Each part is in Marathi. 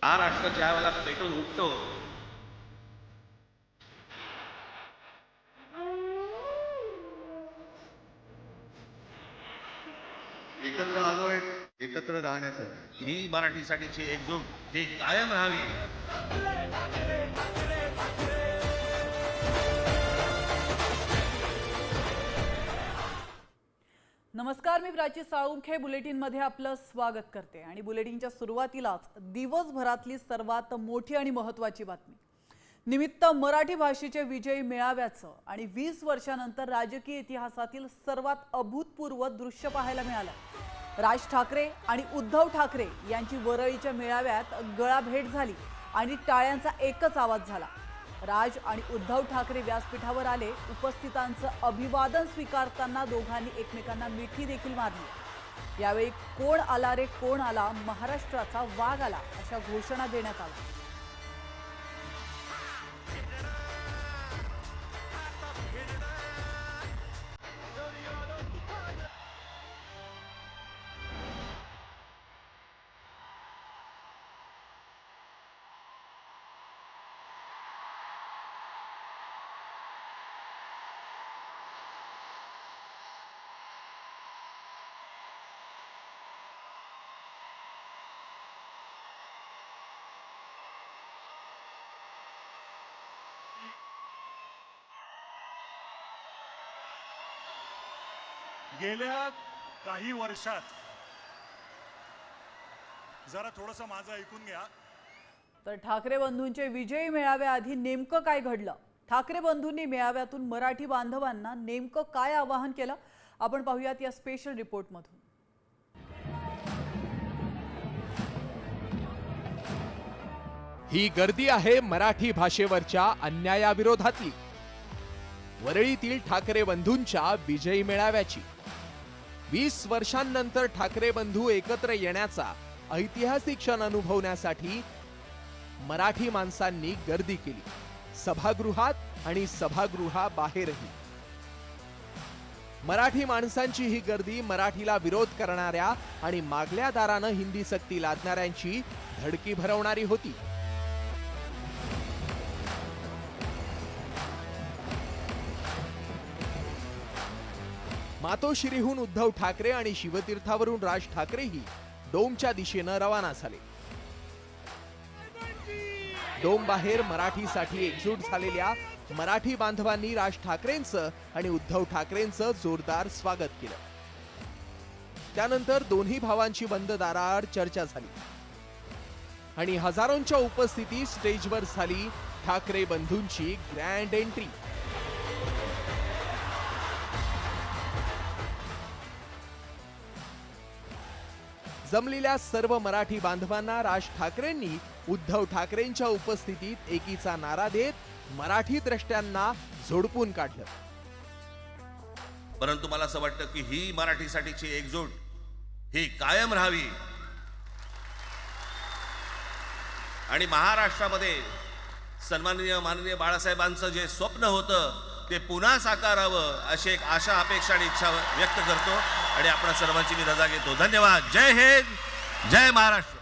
महाराष्ट्र ज्या वेळेला पेटून उठतो एकत्र आलोय एकत्र राहण्यासाठी ही मराठीसाठीची एकजूट ही कायम राहावी. नमस्कार, मी प्राची साळुंखे बुलेटिनमध्ये आपलं स्वागत करते आणि बुलेटिनच्या सुरुवातीलाच दिवसभरातली सर्वात मोठी आणि महत्त्वाची बातमी. निमित्त मराठी भाषेचे विजयी मेळाव्याचं आणि 20 वर्षांनंतर राजकीय इतिहासातील सर्वात अभूतपूर्व दृश्य पाहायला मिळालं. राज ठाकरे आणि उद्धव ठाकरे यांची वरळीच्या मेळाव्यात गळाभेट झाली आणि टाळ्यांचा एकच आवाज झाला. राज आणि उद्धव ठाकरे व्यासपीठावर आले. उपस्थितांचं अभिवादन स्वीकारताना दोघांनी एकमेकांना मिठी देखील मारली. यावेळी कोण आला रे कोण आला, महाराष्ट्राचा वाघ आला अशा घोषणा देण्यात आल्या. गेल्या काही वर्षात जरा थोडंसं माझं ऐकून घ्या. तर ठाकरे बंधूंचे विजयी मेळाव्याआधी नेमकं काय घडलं, ठाकरे बंधूंनी मेळाव्यातून मराठी बांधवांना नेमकं काय आवाहन केलं, आपण पाहूयात या स्पेशल रिपोर्टमधून. ही गर्दी आहे मराठी भाषेवरच्या अन्यायाविरोधातली. वरळीतील ठाकरे बंधूंच्या विजयी मेळाव्याची. 20 वर्षांनंतर ठाकरे बंधू एकत्र येण्याचा ऐतिहासिक क्षण अनुभवण्यासाठी मराठी माणसांनी गर्दी केली, सभागृहात आणि सभागृहाबाहेरही. मराठी माणसांची ही गर्दी मराठीला विरोध करणाऱ्या आणि मागल्या दारानं हिंदी सक्ती लादणाऱ्यांची धडकी भरवणारी होती. मातोश्रीहून उद्धव ठाकरे आणि शिवतीर्थावरून राज ठाकरेही डोमच्या दिशेनं रवाना झाले. डोम बाहेर मराठीसाठी एकजूट झालेल्या मराठी बांधवांनी राज ठाकरेंचं आणि उद्धव ठाकरेंचं जोरदार स्वागत केलं. त्यानंतर दोन्ही भावांची बंद दाराआड चर्चा झाली आणि हजारोंच्या उपस्थितीत स्टेजवर झाली ठाकरे बंधूंची ग्रँड एंट्री. जमलेल्या सर्व मराठी बांधवांना राज ठाकरेंनी उद्धव ठाकरेंच्या उपस्थितीत एकीचा नारा देत मराठी द्रष्ट्यांना झोडपून काढलं. परंतु मला असं वाटतं की ही मराठीसाठीची एकजूट ही कायम राहावी आणि महाराष्ट्रामध्ये सन्माननीय माननीय बाळासाहेबांचं जे स्वप्न होतं ते पुन्हा साकारावं अशी एक आशा, अपेक्षा आणि इच्छा व्यक्त करतो आणि आपण सर्वांची मी रजा घेतो. धन्यवाद. जय हिंद, जय महाराष्ट्र.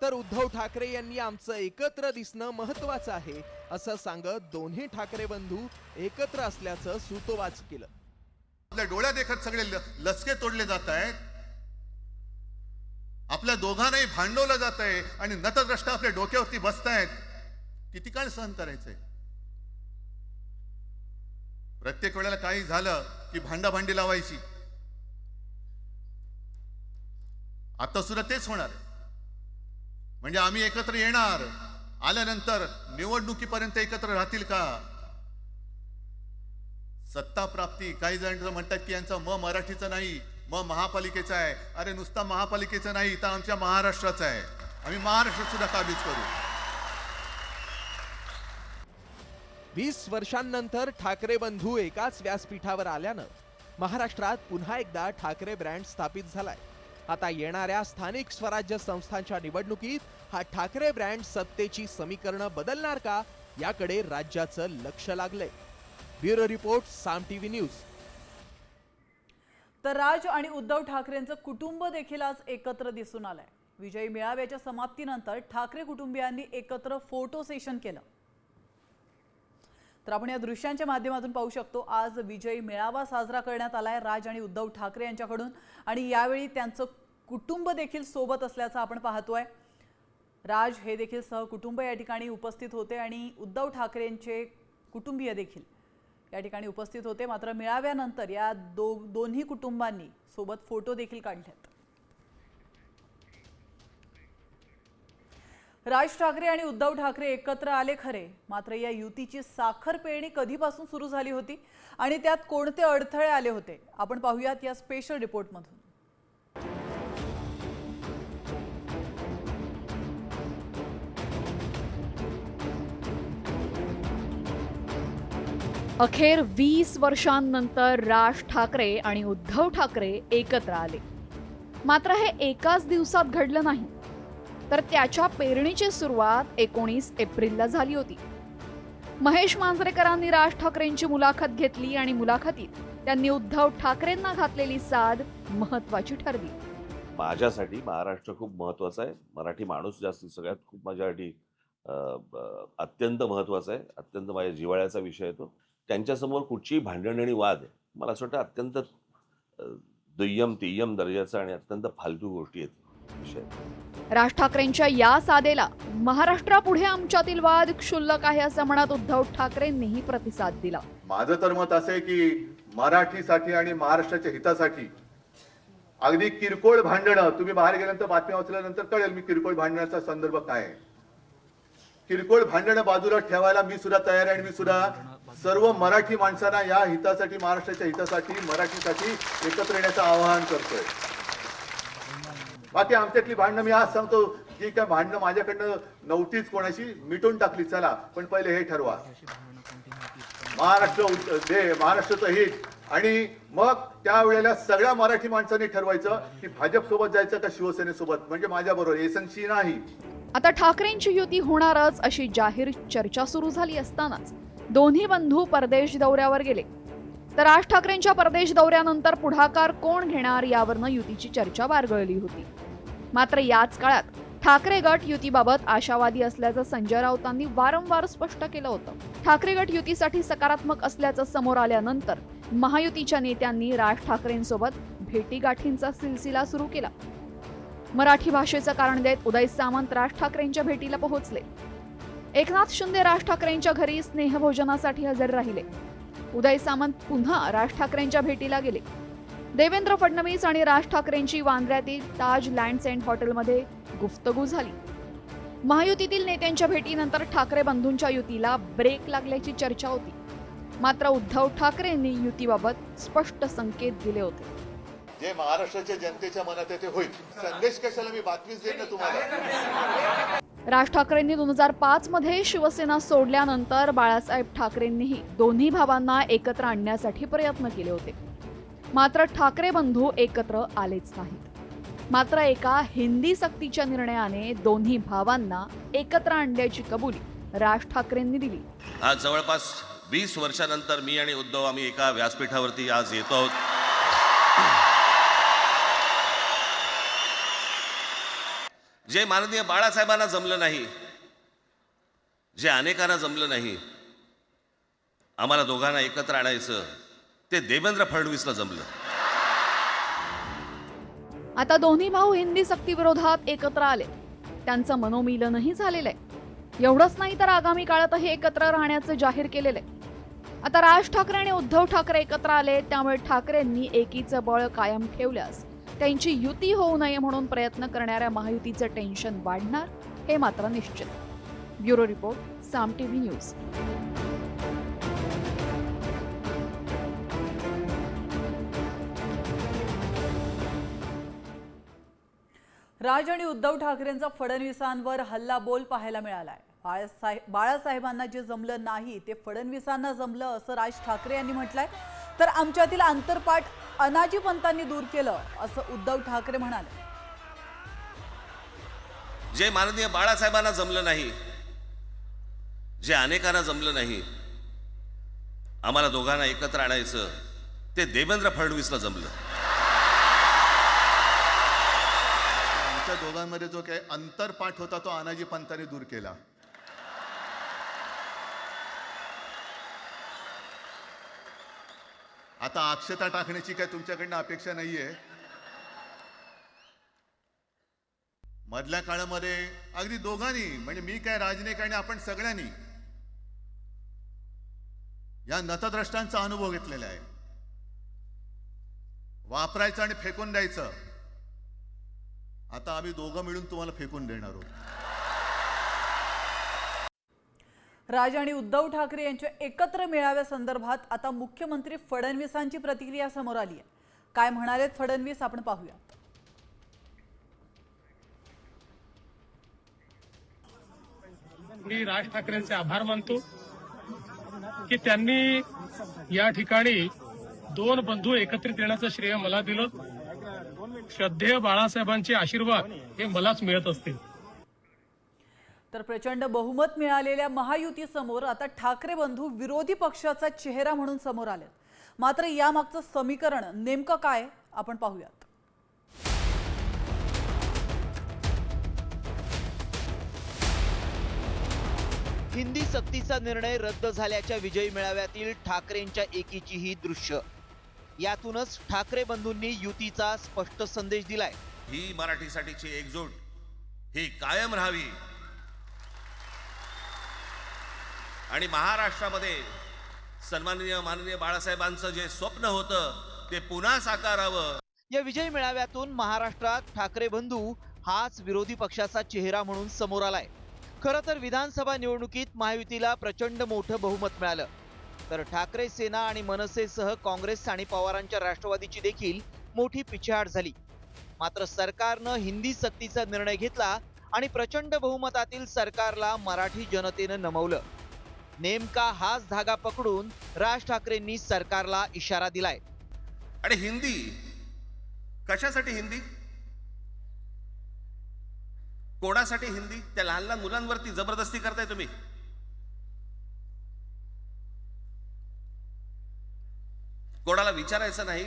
तर उद्धव ठाकरे यांनी आमचं एकत्र दिसणं महत्वाचं आहे असं सांगत दोन्ही ठाकरे बंधू एकत्र असल्याचं सूतोवाच केलं. आपल्या डोळ्या देखत सगळे लचके तोडले जात आहेत. आपल्या दोघांनाही भांडवलं जात आहे आणि नतद्रष्ट आपल्या डोक्यावरती बसतायत. किती काळ सहन करायचंय? प्रत्येक वेळेला काही झालं की भांडाभांडी लावायची. आता सुद्धा तेच होणार. म्हणजे आम्ही एकत्र येणार, आल्यानंतर निवडणुकीपर्यंत एकत्र राहतील का? सत्ता प्राप्ती, काही जण म्हणतात की यांचा मराठीचा नाही, महापालिकेचा आहे. अरे नुसता महापालिकेचा नाही, तर आमच्या महाराष्ट्राचा आहे. आम्ही महाराष्ट्र सुद्धा काबीज करू. 20 वर्षांनंतर ठाकरे बंधू एकाच व्यासपीठावर आल्यानं महाराष्ट्रात पुन्हा एकदा ठाकरे ब्रँड स्थापित झालाय. आता येणाऱ्या स्थानिक स्वराज्य संस्थांच्या निवडणुकीत हा ठाकरे ब्रँड सत्तेची समीकरणं बदलणार का, याकडे राज्याचं लक्ष लागलंय. ब्युरो रिपोर्ट, साम टीव्ही न्यूज. तर राज आणि उद्धव ठाकरेंचं कुटुंब देखील आज एकत्र दिसून आलंय. विजयी मेळाव्याच्या समाप्तीनंतर ठाकरे कुटुंबियांनी एकत्र फोटो सेशन केलं। तर आपण या दृश्यांच्या माध्यमातून पाहू शकतो, आज विजयी मेळावा साजरा करण्यात आलाय राज आणि उद्धव ठाकरे यांच्याकडून, आणि यावेळी त्यांचं कुटुंब देखील सोबत असल्याचं आपण पाहतोय। राज हे देखील सहकुटुंब या ठिकाणी उपस्थित होते आणि उद्धव ठाकरेंचे कुटुंबीय देखील या ठिकाणी उपस्थित होते। मात्र मेळाव्यानंतर या दोन्ही कुटुंबांनी सोबत फोटो देखील काढलेत। राज ठाकरे आणि उद्धव ठाकरे एकत्र आले खरे, मात्र या युतीची साखर पेरणी कधीपासून सुरू झाली होती आणि त्यात कोणते अडथळे आले होते, आपण पाहूयात या स्पेशल रिपोर्टमधून। अखेर 20 वर्षांनंतर राज ठाकरे आणि उद्धव ठाकरे एकत्र आले। मात्र हे एकाच दिवसात घडलं नाही, तर त्याच्या पेरणीची सुरुवात 19 एप्रिलला झाली होती। महेश मांजरेकरांनी राज ठाकरेंची मुलाखत घेतली आणि मुलाखतीत त्यांनी उद्धव ठाकरेंना घातलेली साद महत्त्वाची ठरली। माझ्यासाठी महाराष्ट्र खूप महत्त्वाचा आहे, मराठी माणूस जास्त सगळ्यात खूप माझ्यासाठी अत्यंत महत्त्वाचा आहे, अत्यंत माझ्या जिव्हाळ्याचा विषय आहे तो। त्यांच्यासमोर कुठचीही भांडण आणि वाद मला असं वाटतं अत्यंत दुय्यम तिय्यम दर्जाचा आणि अत्यंत फालतू गोष्टी आहेत विषय। राज ठाकरेंच्या या सादेला महाराष्ट्रापुढे आमच्यातील वाद क्षुल्लक आहे असं म्हणत उद्धव ठाकरेंनीही प्रतिसाद दिला। माझं तर मत असं आहे की मराठीसाठी आणि महाराष्ट्राच्या हितासाठी अगदी किरकोळ भांडणं, तुम्ही बाहेर गेल्यानंतर बातम्या वाचल्यानंतर कळेल मी किरकोळ भांडणाचा संदर्भ काय आहे। किरकोळ भांडणं बाजूला ठेवायला मी सुद्धा तयार आहे आणि मी सुद्धा सर्व मराठी माणसांना या हितासाठी, महाराष्ट्राच्या हितासाठी, मराठीसाठी एकत्र येण्याचं आवाहन करतोय। बाकी आमच्यातली भांडणं मी आज सांगतो की काय भांडणं माझ्याकडनं नव्हतीच, कोणाशी मिटून टाकली, चला पण पहिले हे ठरवा महाराष्ट्राचं हित, आणि मग त्यावेळेला सगळ्या मराठी माणसांनी ठरवायचं की भाजप सोबत जायचं का शिवसेनेसोबत, म्हणजे माझ्या बरोबर एसनशी नाही। आता ठाकरेंची युती होणारच अशी जाहीर चर्चा सुरू झाली असतानाच दोन्ही बंधू परदेश दौऱ्यावर गेले। तर राज ठाकरेंच्या परदेश दौऱ्यानंतर पुढाकार कोण घेणार यावरनं युतीची चर्चा बारगळली होती। मात्र याच काळात ठाकरे गट युतीबाबत आशावादी असल्याचं संजय राऊतांनी वारंवार स्पष्ट केलं होतं। ठाकरे गट युतीसाठी सकारात्मक असल्याचं समोर आल्यानंतर महायुतीच्या नेत्यांनी राज ठाकरेंसोबत भेटीगाठींचा सिलसिला सुरू केला। मराठी भाषेचं कारण देत उदय सामंत राज ठाकरेंच्या भेटीला पोहोचले। एकनाथ शिंदे राज ठाकरेंच्या घरी स्नेहभोजनासाठी हजर राहिले। उदय सामंत पुन्हा राज ठाकरेंच्या भेटीला गेले। देवेंद्र फडणवीस आणि राज ठाकरेंची वांद्र्यातील ताज लँड्स एंड हॉटेलमध्ये गुफ्तगू झाली। महायुतीतील नेत्यांच्या भेटीनंतर ठाकरे बंधूंच्या युतीला ब्रेक लागल्याची चर्चा होती। मात्र उद्धव ठाकरेंनी युतीबाबत स्पष्ट संकेत दिले होते। जे महाराष्ट्राच्या जनतेच्या मनात आहे ते होईल। संदेश कशाला मी बातमीच देत ना तुम्हाला। राज ठाकरेंनी 2005 मध्ये शिवसेना सोडल्यानंतर बाळासाहेब ठाकरेंनीही दोन्ही भावांना एकत्र आणण्यासाठी प्रयत्न केले होते। मात्र ठाकरे बंधू एकत्र आलेच नाहीत। मात्र एका हिंदी सक्तीच्या निर्णयाने दोन्ही भावांना एकत्र आणण्याची कबुली राज ठाकरेंनी दिली। आज जवळपास 20 वर्षानंतर मी आणि उद्धव आम्ही एका व्यासपीठावरती आज येतो आहोत। जे माननीय बाळासाहेबांना जमलं नाही, जे अनेकांना जमलं नाही, आम्हाला दोघांना एकत्र आणायचं, ते देवेंद्र फडणवीसला जमलं। आता दोन्ही भाऊ हिंदी सक्ती विरोधात एकत्र आले, त्यांचं मनोमिलनही झालेलं आहे। एवढंच नाही तर आगामी काळातही एकत्र राहण्याचं जाहीर केलेलं आहे। आता राज ठाकरे आणि उद्धव ठाकरे एकत्र आले, त्यामुळे ठाकरेंनी एकीचं बळ कायम ठेवल्यास त्यांची युती होऊ नये म्हणून प्रयत्न करणाऱ्या महायुतीचं टेन्शन वाढणार हे मात्र निश्चित। ब्युरो रिपोर्ट, साम टीव्ही न्यूज। राज आणि उद्धव ठाकरेंचा फडणवीसांवर हल्लाबोल पाहायला मिळालाय। बाळासाहेबांना जे जमलं नाही ते फडणवीसांना जमलं असं राज ठाकरे यांनी म्हटलंय। तर आमच्यातील आंतरपाठ अनाजी पंतांनी दूर केलं असं उद्धव ठाकरे म्हणाले। जे माननीय बाळासाहेबांना जमलं नाही, जे अनेकांना जमलं नाही, आम्हाला दोघांना एकत्र आणायचं, ते देवेंद्र फडणवीसला जमलं। आमच्या दोघांमध्ये जो काही अंतरपाठ होता तो आनाजी पंतांनी दूर केला. आता अक्षता टाकण्याची काय तुमच्याकडनं अपेक्षा नाहीये. मधल्या काळामध्ये अगदी दोघांनी, म्हणजे मी काय राजनैतिक आणि आपण सगळ्यांनी या नतद्रष्टांचा अनुभव घेतलेला आहे. वापरायचं आणि फेकून द्यायचं. आता आम्ही दोघं मिळून तुम्हाला फेकून देणार आहोत. राज आणि उद्धव ठाकरे यांच्या एकत्र मेळाव्यासंदर्भात आता मुख्यमंत्री फडणवीसांची प्रतिक्रिया समोर आली आहे. काय म्हणालेत फडणवीस आपण पाहूयात. मी राज ठाकरेंचे आभार मानतो की त्यांनी या ठिकाणी दोन बंधू एकत्रित येण्याचं श्रेय मला दिलं. श्रद्धेय बाळासाहेबांचे आशीर्वाद हे मलाच मिळत असतील. तर प्रचंड बहुमत मिळालेल्या महायुतीसमोर आता ठाकरे बंधू विरोधी पक्षाचा चेहरा म्हणून समोर आलेत. मात्र यामागचं समीकरण नेमकं काय आपण पाहूयात. हिंदी सक्तीचा निर्णय रद्द झाल्याच्या विजयी मेळाव्यातील ठाकरेंच्या एकीची ही दृश्य. यातूनच ठाकरे बंधूंनी युतीचा स्पष्ट संदेश दिलाय. ही मराठीसाठीची एकजूट ही कायम राहावी आणि महाराष्ट्रामध्ये माननीय बाळासाहेबांचं जे स्वप्न होतं ते पुन्हा साकारावं. या विजयी मेळाव्यातून महाराष्ट्रात ठाकरे बंधू हाच विरोधी पक्षाचा चेहरा म्हणून समोर आलाय. खरं तर विधानसभा निवडणुकीत महायुतीला प्रचंड मोठं बहुमत मिळालं, तर ठाकरे सेना आणि मनसेसह काँग्रेस आणि पवारांच्या राष्ट्रवादीची देखील मोठी पिछेहाट झाली. मात्र सरकारनं हिंदी सक्तीचा निर्णय घेतला आणि प्रचंड बहुमतातील सरकारला मराठी जनतेनं नमवलं. नेमका हाच धागा पकडून राज ठाकरेंनी सरकारला इशारा दिलाय. आणि हिंदी कशासाठी? हिंदी कोणासाठी? हिंदी त्या लहान लहान मुलांवरती जबरदस्ती करताय तुम्ही. कोणाला विचारायचं नाही,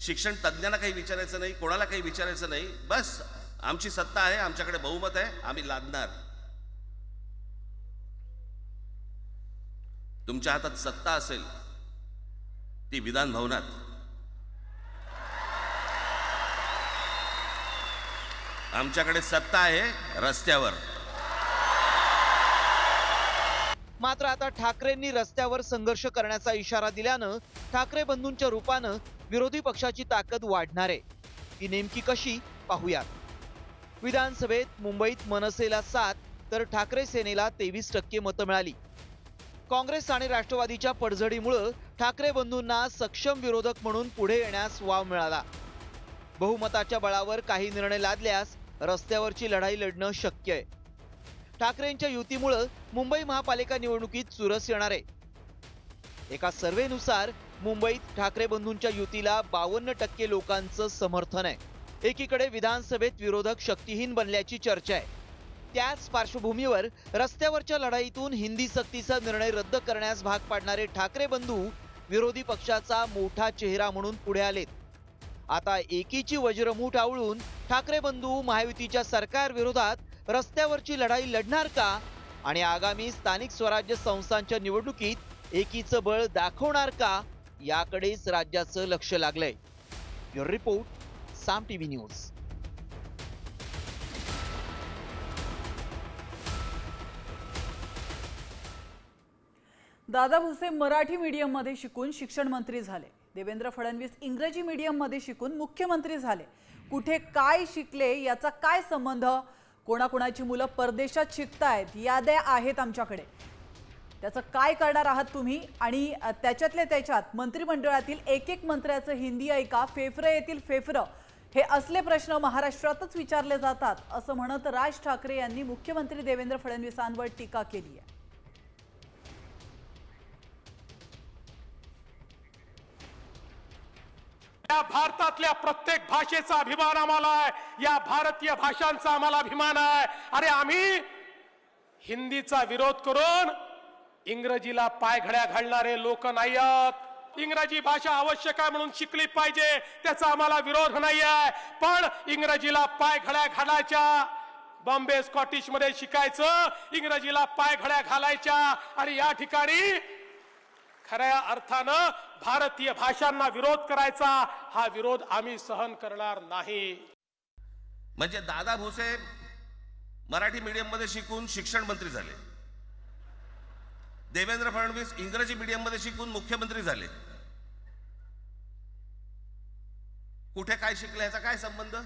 शिक्षण तज्ञांना काही विचारायचं नाही, कोणाला काही विचारायचं नाही. बस आमची सत्ता आहे, आमच्याकडे बहुमत आहे, आम्ही लादणार. तुमच्या हातात सत्ता असेल ती विधान भवनात, आमच्याकडे सत्ता आहे रस्त्यावर. मात्र आता ठाकरेंनी रस्त्यावर संघर्ष करण्याचा इशारा दिल्यानं ठाकरे बंधूंच्या रूपानं विरोधी पक्षाची ताकद वाढणार आहे. ती नेमकी कशी पाहूयात. विधानसभेत मुंबईत मनसेला 7 तर ठाकरे सेनेला 23% मतं मिळाली. काँग्रेस आणि राष्ट्रवादीच्या पडझडीमुळे ठाकरे बंधूंना सक्षम विरोधक म्हणून पुढे येण्यास वाव मिळाला. बहुमताच्या बळावर काही निर्णय लादल्यास रस्त्यावरची लढाई लढणं शक्य आहे. ठाकरेंच्या युतीमुळे मुंबई महापालिका निवडणुकीत चुरस येणार आहे. एका सर्व्हेनुसार मुंबईत ठाकरे बंधूंच्या युतीला 52% लोकांचं समर्थन आहे. एकीकडे विधानसभेत विरोधक शक्तीहीन बनल्याची चर्चा आहे. त्याच पार्श्वभूमीवर रस्त्यावरच्या लढाईतून हिंदी सक्तीचा निर्णय रद्द करण्यास भाग पाडणारे ठाकरे बंधू विरोधी पक्षाचा मोठा चेहरा म्हणून पुढे आलेत. आता एकीची वज्रमूठ आवळून ठाकरे बंधू महायुतीच्या सरकार विरोधात रस्त्यावरची लढाई लढणार का आणि आगामी स्थानिक स्वराज्य संस्थांच्या निवडणुकीत एकीचं बळ दाखवणार का, याकडेच राज्याचं लक्ष लागलंय. ब्युरो रिपोर्ट, साम टीव्ही न्यूज. दादा भुसे मराठी मीडियममध्ये शिकून शिक्षण मंत्री झाले. देवेंद्र फडणवीस इंग्रजी मीडियममध्ये शिकून मुख्यमंत्री झाले. कुठे काय शिकले याचा काय संबंध? कोणाकोणाची मुलं परदेशात शिकतायत, याद्या आहेत आमच्याकडे. त्याचं काय करणार आहात तुम्ही? आणि त्याच्यातल्या त्याच्यात मंत्रिमंडळातील एक एक मंत्र्याचं हिंदी ऐका, फेफरं येतील फेफरं, हे असले प्रश्न महाराष्ट्रातच विचारले जातात असं म्हणत राज ठाकरे यांनी मुख्यमंत्री देवेंद्र फडणवीसांवर टीका केली आहे. या भारतातल्या प्रत्येक भाषेचा अभिमान आम्हाला आहे. या भारतीय भाषांचा आम्हाला अभिमान आहे. अरे आम्ही हिंदीचा विरोध करून इंग्रजीला पायघड्या घालणारे लोक नाही आहोत. इंग्रजी भाषा आवश्यक आहे म्हणून शिकली पाहिजे, त्याचा आम्हाला विरोध नाही आहे. पण इंग्रजीला पायघड्या घालायच्या, बॉम्बे स्कॉटिश मध्ये शिकायचं, इंग्रजीला पायघड्या घालायच्या आणि या ठिकाणी खऱ्या अर्थानं भारतीय भाषांना विरोध करायचा, हा विरोध आम्ही सहन करणार नाही. म्हणजे दादा भुसे मराठी मीडियम मध्ये शिकून शिक्षण मंत्री झाले, देवेंद्र फडणवीस इंग्रजी मीडियम मध्ये शिकून मुख्यमंत्री झाले. कुठे काय शिकले याचा काय संबंध?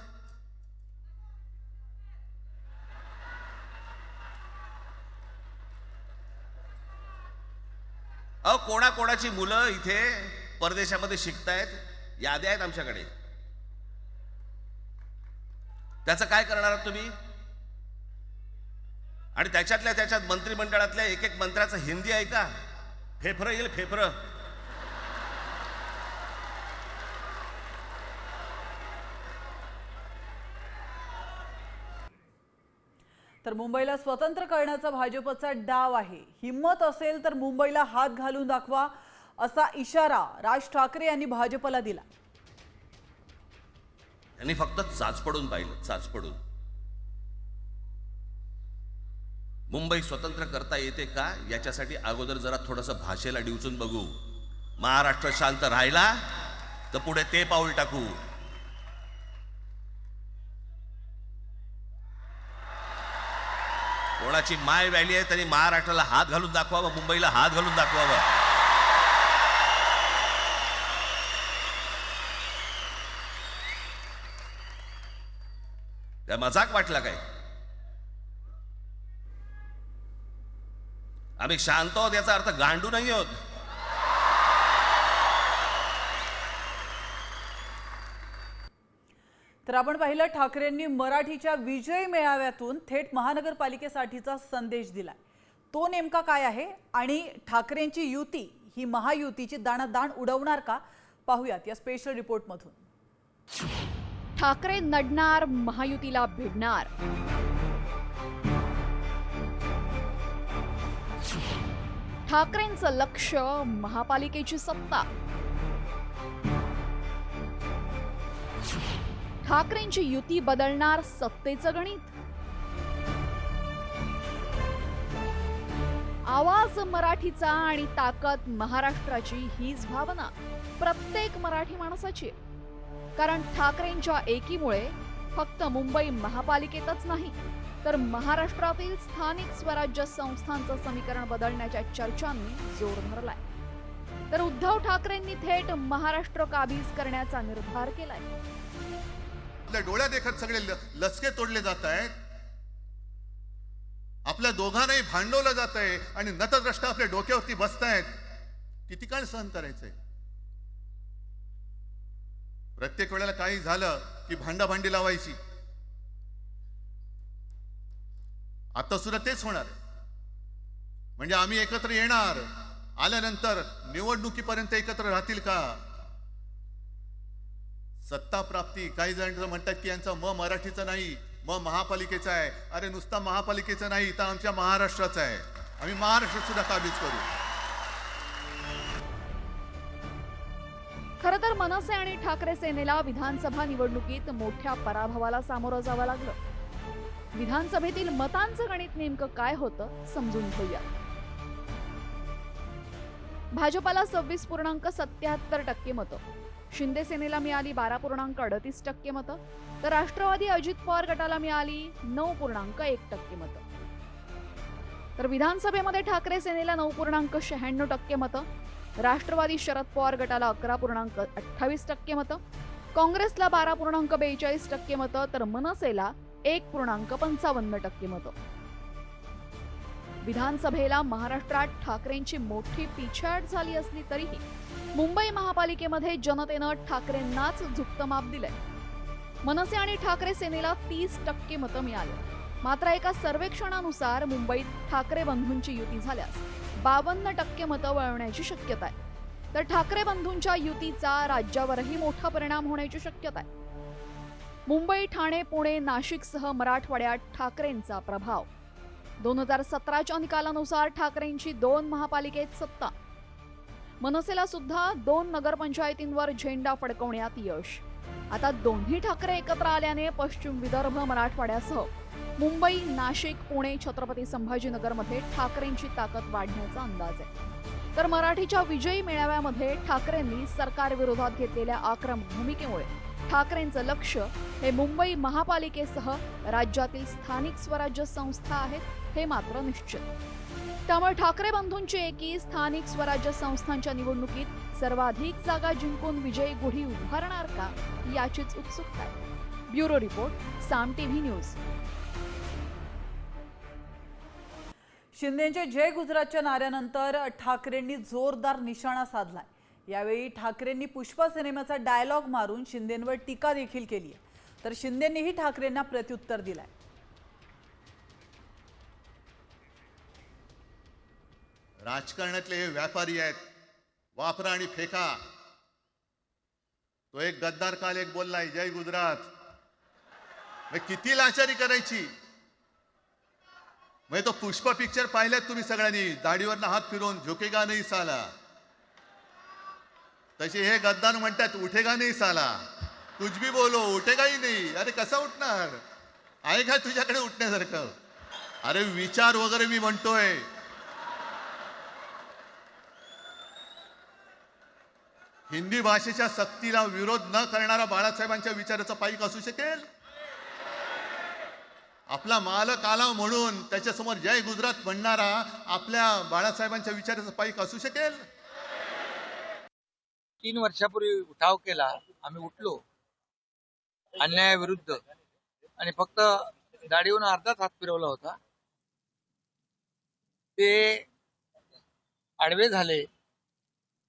कोणाकोणाची मुलं इथे परदेशामध्ये शिकतायत, याद्या आहेत आमच्याकडे. त्याचं काय करणार आहात तुम्ही? आणि त्याच्यात मंत्रिमंडळातल्या एक एक मंत्र्याचं हिंदी आहे का? फेफरं येईल, फेफरं. तर मुंबईला स्वतंत्र करण्याचा भाजपचा डाव आहे. हिम्मत असेल तर मुंबईला हात घालून दाखवा, असा इशारा राज ठाकरे यांनी भाजपला दिला. त्यांनी फक्त चाचपडून पाहिलं, चाचपडून. मुंबई स्वतंत्र करता येते का याच्यासाठी अगोदर जरा थोडंसं भाषेला डिवचून बघू. महाराष्ट्र शांत राहिला तर पुढे ते पाऊल टाकू. कोणाची माय व्हॅली आहे त्यांनी महाराष्ट्राला हात घालून दाखवावं, मुंबईला हात घालून दाखवावं. त्या मजाक वाटला काय? आम्ही शांत आहोत याचा अर्थ गांडू नाही आहोत. तर आपण पाहिलं, ठाकरेंनी मराठीच्या विजय मेळाव्यातून थेट महानगरपालिकेसाठीचा संदेश दिलाय. तो नेमका काय आहे आणि ठाकरेंची युती ही महायुतीची दाणादाण उडवणार का? पाहूयात या स्पेशल रिपोर्टमधून. ठाकरे नडणार, महायुतीला भिडणार. ठाकरेंचं लक्ष महापालिकेची सत्ता. ठाकरेंची युती बदलणार सत्तेचं गणित. आवाज मराठीचा आणि ताकद महाराष्ट्राची हीच भावना प्रत्येक मराठी माणसाची. कारण ठाकरेंच्या एकीमुळे फक्त मुंबई महापालिकेतच नाही तर महाराष्ट्रातील स्थानिक स्वराज्य संस्थांचं समीकरण बदलण्याच्या चर्चांनी जोर धरलाय. तर उद्धव ठाकरेंनी थेट महाराष्ट्र काबीज करण्याचा निर्धार केलाय. आपल्या डोळ्या देखत सगळे लसके तोडले जात आहेत, आपल्या दोघांनाही भांडवलं जात आहे आणि नतद्रष्ट आपल्या डोक्यावरती बसतायत. किती काळ सहन करायचंय? प्रत्येक वेळेला काही झालं की भांडाभांडी लावायची. आता सुद्धा तेच होणार. म्हणजे आम्ही एकत्र येणार, आल्यानंतर निवडणुकीपर्यंत एकत्र राहतील का? सत्ता प्राप्ती, काही जण म्हणतात की यांचा मराठीचा नाही, महापालिकेचा आहे. अरे नुसता महापालिकेचा नाही, तर आमच्या महाराष्ट्राचा आहे. आम्ही महाराष्ट्र सुद्धा काबीज करू. खरं तर मनसे आणि ठाकरे सेनेला विधानसभा निवडणुकीत मोठ्या पराभवाला सामोरं जावं लागलं. विधानसभेतील मतांचं गणित नेमकं काय होतं समजून घेऊया. भाजपाला 26.77% मतं, शिंदे सेनेला मिळाली 12.38% मतं, तर राष्ट्रवादी अजित पवार गटाला मिळाली 9.1% मतं. तर विधानसभेमध्ये ठाकरे सेनेला 9.96% मतं, राष्ट्रवादी शरद पवार गटाला 11.28% मतं, काँग्रेसला 12.42% मतं, तर मनसेला 1.55% मतं. विधानसभेला महाराष्ट्रात ठाकरेंची मोठी पिछाड झाली असली तरीही मुंबई महापालिकेमध्ये जनतेनं ठाकरेंनाच झुकतं माप दिलंय. मनसे आणि ठाकरे सेनेला 30% मतं मिळाली. मात्र एका सर्वेक्षणानुसार मुंबईत ठाकरे बंधूंची युती झाल्यास 52% मतं वळवण्याची शक्यता आहे. तर ठाकरे बंधूंच्या युतीचा राज्यावरही मोठा परिणाम होण्याची शक्यता आहे. मुंबई, ठाणे, पुणे, नाशिकसह मराठवाड्यात ठाकरेंचा प्रभाव. 2017च्या निकालानुसार ठाकरेंची 2 महापालिकेत सत्ता. मनसेला सुद्धा 2 नगरपंचायतींवर झेंडा फडकवण्यात यश. आता दोन्ही ठाकरे एकत्र आल्याने पश्चिम विदर्भ, मराठवाड्यासह मुंबई, नाशिक, पुणे, छत्रपती संभाजीनगरमध्ये ठाकरेंची ताकद वाढण्याचा अंदाज आहे. तर मराठीच्या विजयी मेळाव्यामध्ये ठाकरेंनी सरकारविरोधात घेतलेल्या आक्रमक भूमिकेमुळे ठाकरेंचं लक्ष हे मुंबई महापालिकेसह राज्यातील स्थानिक स्वराज्य संस्था आहेत हे मात्र निश्चित. त्यामुळे ठाकरे बंधूंची एकी स्थानिक स्वराज्य संस्थांच्या निवडणुकीत सर्वाधिक जागा जिंकून विजयी गुढी उभारणार का याचीच उत्सुकता आहे. ब्युरो रिपोर्ट, साम टीव्ही न्यूज. शिंदेच्या जय गुजरातच्या नाऱ्यानंतर ठाकरेंनी जोरदार निशाणा साधलाय. यावेळी ठाकरेंनी पुष्पा सिनेमाचा डायलॉग मारून शिंदेंवर टीका देखील केली आहे. तर शिंदेंनीही ठाकरेंना प्रत्युत्तर दिलंय. राजकारणातले हे व्यापारी आहेत, वापरा आणि फेका. तो एक गद्दार काल एक बोललाय जय गुजरात. मग किती लाचारी करायची. मग तो पुष्पा पिक्चर पाहिल्यात तुम्ही सगळ्यांनी, दाढीवरनं हात फिरवून झुकेगा नाही साला. तसे हे गद्दार म्हणतात उठेगा नाही साला. कुछ भी बोलो उठेगाही नाही. अरे कसा उठणार. आहे का तुझ्याकडे उठण्यासारखं. अरे विचार वगैरे मी म्हणतोय. हिंदी भाषेच्या सक्तीला विरोध न करणारा बाळासाहेबांच्या विचाराचा पाईक असू शकेल. आपला मालक आला म्हणून त्याच्यासमोर जय गुजरात म्हणणारा आपल्या बाळासाहेबांच्या विचाराचा पाईक असू शकेल. 3 वर्षापूर्वी उठाव केला. आम्ही उठलो अन्यायाविरुद्ध आणि फक्त दाढीवरून अर्धाच हात फिरवला होता. ते आडवे झाले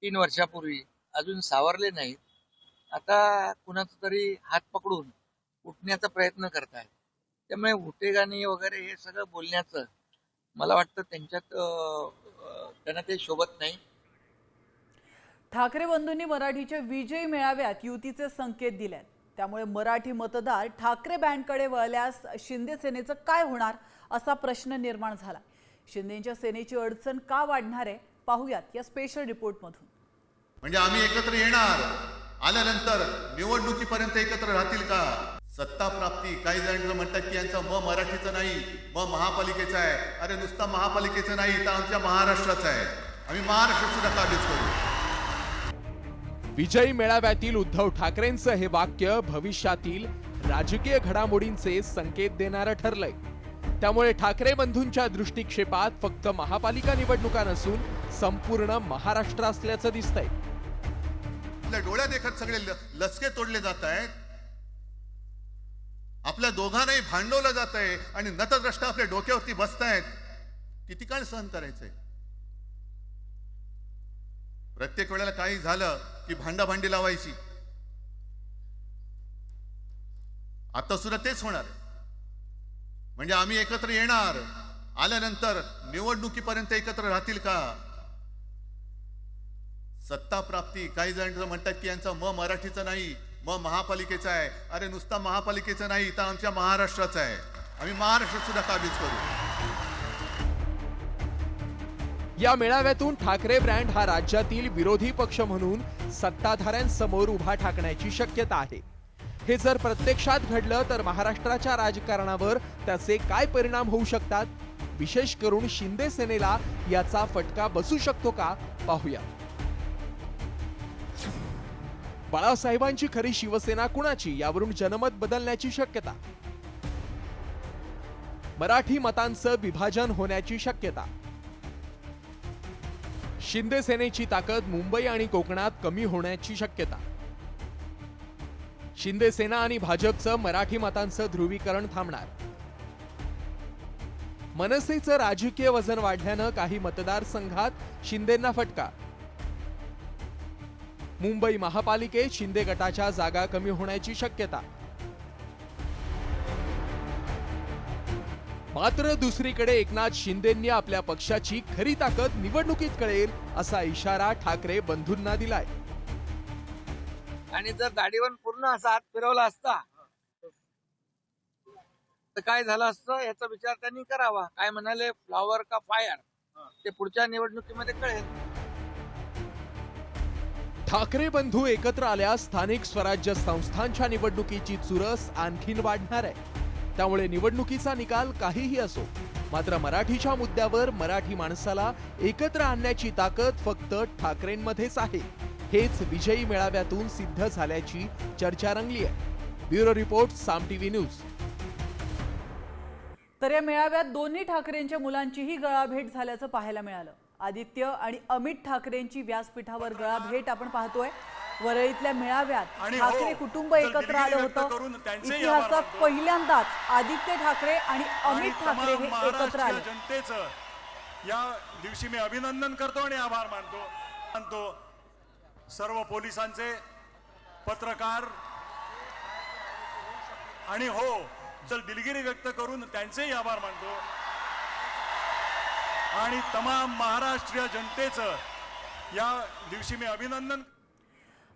3 वर्षापूर्वी, अजून सावरले नाहीत. आता कुणाचा तरी हात पकडून उठण्याचा प्रयत्न करतायत. त्यामुळे उठेगाणी वगैरे हे सगळं बोलण्याचं मला वाटतं त्यांना ते शोभत नाही. ठाकरे बंधूंनी मराठीच्या विजयी मेळाव्यात युतीचे संकेत दिलेत. त्यामुळे मराठी मतदार ठाकरे बँडकडे वळल्यास शिंदे सेनेचं काय होणार असा प्रश्न निर्माण झाला. शिंदेच्या सेनेची अडचण का वाढणार आहे पाहूयात या स्पेशल रिपोर्टमधून. म्हणजे आम्ही एकत्र येणार, आल्यानंतर निवडणुकीपर्यंत एकत्र राहतील का. सत्ता प्राप्ती काही जण म्हणतात की यांचा मराठीचं नाही, महापालिकेचा आहे. अरे नुसता महापालिकेचं नाही तर आमच्या महाराष्ट्राचा आहे. आम्ही महाराष्ट्र सुद्धा काबीज करू. विजयी मेळाव्यातील उद्धव ठाकरेंचं हे वाक्य भविष्यातील राजकीय घडामोडींचे संकेत देणारं ठरलंय. त्यामुळे ठाकरे बंधूंच्या दृष्टिक्षेपात फक्त महापालिका निवडणुका नसून संपूर्ण महाराष्ट्र असल्याचं दिसतंय. आपल्या डोळ्यात देखत सगळे लसके तोडले जात आहेत. आपल्या दोघांनाही भांडवलं जात आहे आणि नतद्रष्ट आपल्या डोक्यावरती बसतायत. किती काळ सहन करायचंय. प्रत्येक वेळेला काही झालं की भांडाभांडी लावायची. आता सुद्धा तेच होणार. म्हणजे आम्ही एकत्र येणार, आल्यानंतर निवडणुकीपर्यंत एकत्र राहतील का. सत्ता प्राप्ती काही जण म्हणतात की यांचा मराठीचं नाही, महापालिकेचा आहे. अरे नुसता महापालिकेचं नाही तर आमच्या महाराष्ट्राचा आहे. आम्ही महाराष्ट्र सुद्धा काबीज करू. या मेळाव्यातून ठाकरे ब्रँड हा राज्यातील विरोधी पक्ष म्हणून सत्ताधाऱ्यांसमोर उभा ठाकण्याची शक्यता आहे. हे जर प्रत्यक्षात घडलं तर महाराष्ट्राच्या राजकारणावर त्याचे काय परिणाम होऊ शकतात, विशेष करून शिंदे सेनेला याचा फटका बसू शकतो का पाहूया. बाळासाहेबांची खरी शिवसेना कुणाची यावरून जनमत बदलण्याची शक्यता. मराठी मतांचं विभाजन होण्याची शक्यता. शिंदे सेनेची ताकद मुंबई आणि कोकणात कमी होण्याची शक्यता. शिंदे सेना आणि भाजपचं मराठी मतांचं ध्रुवीकरण थांबणार. मनसेचं राजकीय वजन वाढल्यानं काही मतदारसंघात शिंदेंना फटका. मुंबई महापालिकेत शिंदे गटाच्या जागा कमी होण्याची शक्यता. मात्र दुसरीकडे एकनाथ शिंदेंनी आपल्या पक्षाची खरी ताकद निवडणुकीत कळेल असा इशारा ठाकरे बंधूंना दिलाय. आणि जर दाढीवर पूर्ण असा हात फिरवला असता तर काय झालं असतं याचा विचार त्यांनी करावा. काय म्हणाले, फ्लॉवर का फायर, ते पुढच्या निवडणुकीमध्ये कळेल. ठाकरे बंधू एकत्र आल्यास स्थानिक स्वराज्य संस्थांच्या निवडणुकीची चुरस आणखीन वाढणार आहे. त्यामुळे निवडणुकीचा निकाल काहीही असो, मात्र मराठीच्या मुद्द्यावर मराठी माणसाला एकत्र आणण्याची ताकद फक्त ठाकरेंमध्येच आहे. हेच विजयी मेळाव्यातून सिद्ध झाल्याची चर्चा रंगली आहे. ब्युरो रिपोर्ट, साम टीव्ही न्यूज. तर या मेळाव्यात दोन्ही ठाकरेंच्या मुलांचीही गळाभेट झाल्याचं पाहायला मिळालं. आदित्य आणि अमित ठाकरेंची व्यासपीठावर गळाभेट आपण पाहतोय. वरळीतल्या मेळाव्यात ठाकरे कुटुंब एकत्र आलं होतं. इतिहासात पहिल्यांदाच आदित्य ठाकरे आणि अमित ठाकरे हे एकत्र आले. जनतेचं या दिवशी मी अभिनंदन करतो आणि आभार मानतो सर्व पोलिसांचे, पत्रकार आणि दिलगिरी व्यक्त करून त्यांचेही आभार मानतो आणि तमाम महाराष्ट्रीय जनतेचं या दिवशी मी अभिनंदन.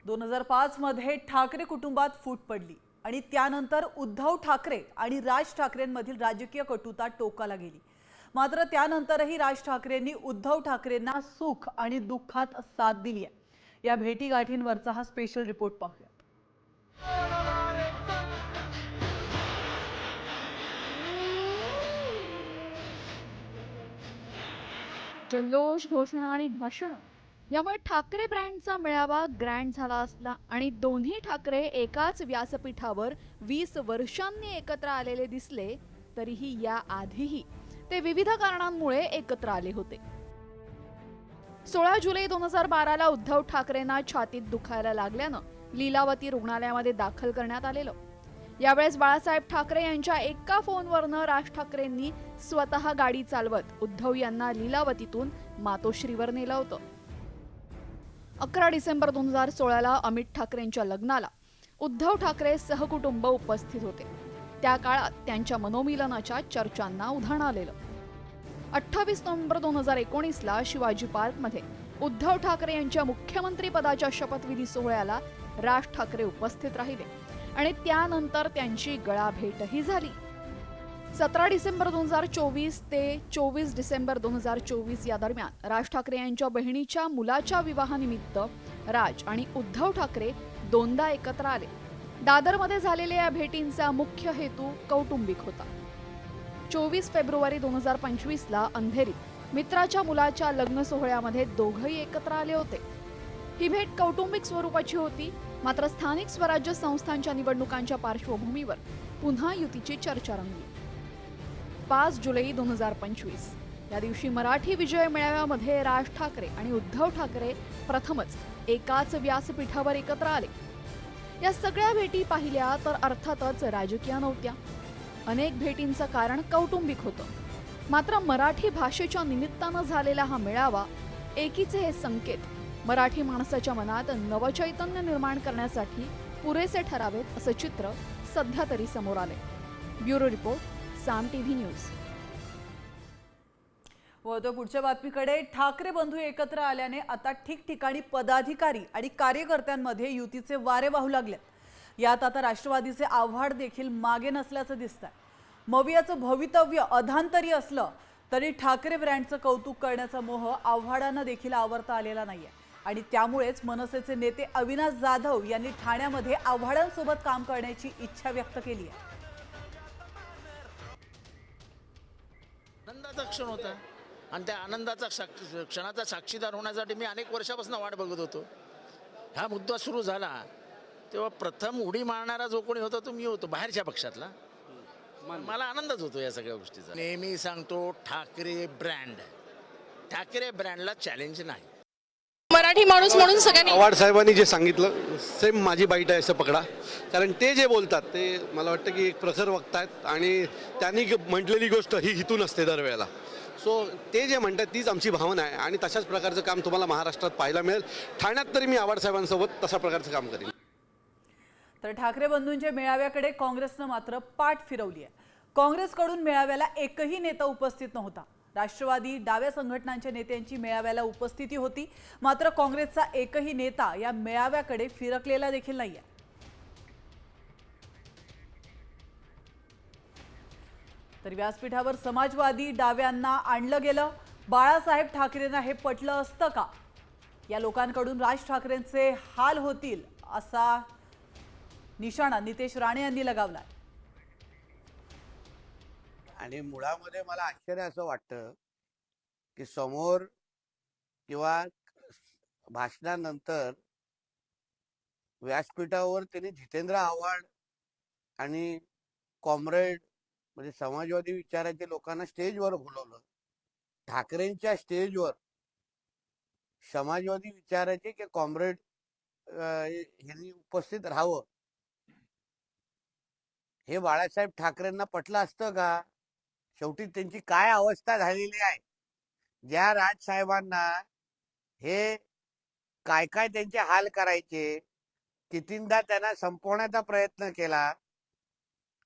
2005 मध्ये ठाकरे कुटुंबात फूट पडली आणि त्यानंतर उद्धव ठाकरे आणि राज ठाकरेंमधील राजकीय कटुता टोकाला गेली. मात्र त्यानंतरही राज ठाकरेंनी उद्धव ठाकरेंना सुख आणि दुःखात साथ दिली आहे. या भेटीगाठींवरचा हा स्पेशल रिपोर्ट पाहूया. जल्लोष, घोषणा आणि भाषण यामुळे ठाकरे ब्रँडचा मेळावा ग्रँड झाला असला आणि दोन्ही ठाकरे एकाच व्यासपीठावर 20 वर्षांनी एकत्र आलेले दिसले, तरीही या आधीही ते विविध कारणांमुळे एकत्र आले होते. 16 जुलै 2012ला उद्धव ठाकरेंना छातीत दुखायला लागल्यानं लीलावती रुग्णालयामध्ये दाखल करण्यात आलेलं. यावेळेस बाळासाहेब ठाकरे यांच्या एका फोनवरनं राज ठाकरेंनी स्वतः गाडी चालवत उद्धव यांना लीलावतीतून मातोश्रीवर नेलं होतं. 11 डिसेंबर 2016ला अमित ठाकरेंच्या लग्नाला उद्धव ठाकरे सहकुटुंब उपस्थित होते. त्या काळात त्यांच्या मनोमिलनाच्या चर्चांना उधाण आलेलं. 28 नोव्हेंबर 2019ला शिवाजी पार्कमध्ये उद्धव ठाकरे यांच्या मुख्यमंत्री पदाच्या शपथविधी सोहळ्याला राज ठाकरे उपस्थित राहिले आणि त्यानंतर त्यांची गळाभेटही झाली. 17 डिसेंबर 2024 ते 24 डिसेंबर 2024 या दरम्यान राज ठाकरे यांच्या बहिणीच्या मुलाच्या विवाहानिमित्त राज आणि उद्धव ठाकरे दोनदा एकत्र आले. दादरमध्ये झालेल्या या भेटींचा मुख्य हेतू कौटुंबिक होता. 24 फेब्रुवारी 2025ला अंधेरीत मित्राच्या मुलाच्या लग्न सोहळ्यामध्ये दोघंही एकत्र आले होते. ही भेट कौटुंबिक स्वरूपाची होती, मात्र स्थानिक स्वराज्य संस्थांच्या निवडणुकांच्या पार्श्वभूमीवर पुन्हा युतीची चर्चा रंगली. 5 जुलै 2025 या दिवशी मराठी विजय मेळाव्यामध्ये राज ठाकरे आणि उद्धव ठाकरे प्रथमच एकाच व्यासपीठावर एकत्र आले. या सगळ्या भेटी पाहिल्या तर अर्थातच राजकीय नव्हत्या. अनेक भेटींचं कारण कौटुंबिक होतं. मात्र मराठी भाषेच्या निमित्तानं झालेला हा मेळावा, एकीचे हे संकेत मराठी माणसाच्या मनात नवचैतन्य निर्माण करण्यासाठी पुरेसे ठरावेत असं चित्र सध्या तरी समोर आले. ब्युरो रिपोर्ट, साम टीव्ही न्यूज. वळतो पुढच्या बातमीकडे. ठाकरे बंधू एकत्र आल्याने आता ठिकठिकाणी पदाधिकारी आणि कार्यकर्त्यांमध्ये युतीचे वारे वाहू लागले. यात आता राष्ट्रवादीचे आव्हाड देखील मागे नसल्याचं दिसतंय. मवियाचं भवितव्य अधांतरी असलं तरी ठाकरे ब्रँडचं कौतुक करण्याचा मोह आव्हाडांना देखील आवरता आलेला नाहीये आणि त्यामुळेच मनसेचे नेते अविनाश जाधव यांनी ठाण्यामध्ये आव्हाडांसोबत काम करण्याची इच्छा व्यक्त केली आहे. आनंदाचा क्षण होता आणि त्या आनंदाचा क्षणाचा साक्षीदार होण्यासाठी मी अनेक वर्षापासून वाट बघत होतो. हा मुद्दा सुरू झाला तेव्हा प्रथम उडी मारणारा जो कोणी होता तो मी होतो, बाहेरच्या पक्षातला. मला आनंदच होतो या सगळ्या गोष्टीचा. नेहमी सांगतो, ठाकरे ब्रँडला चॅलेंज नाही. मराठी माणूस म्हणून सगळ्यांनी आव्हाड साहेबांनी जे सांगितलं सेम माझी बाईट आहे असं पकडा. कारण ते जे बोलतात ते मला वाटतं की एक प्रखर वक्ता आहेत आणि त्यांनी म्हटलेली गोष्ट ही हितून असते दरवेळेला. सो ते जे म्हणतात तीच आमची भावना आहे आणि तशाच प्रकारचं काम तुम्हाला महाराष्ट्रात पाहायला मिळेल. ठाण्यात तरी मी आव्हाड साहेबांसोबत तशा प्रकारचं काम करेन. तर ठाकरे बंधूंच्या मेळाव्याकडे काँग्रेसनं मात्र पाठ फिरवली आहे. काँग्रेसकडून मेळाव्याला एकही नेता उपस्थित नव्हता. राष्ट्रवादी, डाव्या संघटनांच्या नेत्यांची मेळाव्याला उपस्थिती होती, मात्र काँग्रेसचा एकही नेता या मेळाव्याकडे फिरकलेला देखील नाहीये. तर व्यासपीठावर समाजवादी डाव्यांना आणलं गेलं. बाळासाहेब ठाकरेंना हे पटलं असतं का, या लोकांकडून राज ठाकरेंचे हाल होतील असा निशाणा नितेश राणे यांनी लगावला. आणि मुळामध्ये मला आश्चर्य असं वाटतं की समोर किंवा भाषणानंतर व्यासपीठावर त्यांनी जितेंद्र आव्हाड आणि कॉम्रेड म्हणजे समाजवादी विचाराच्या लोकांना स्टेजवर बोलवलं. ठाकरेंच्या स्टेजवर समाजवादी विचाराचे की कॉम्रेड यांनी उपस्थित राहावं हे बाळासाहेब ठाकरेंना पटलं असतं का? शेवटी त्यांची काय अवस्था झालेली आहे. ज्या राजसाहेबांना हे काय काय त्यांचे हाल करायचे, कितींदा त्यांना संपवण्याचा प्रयत्न केला,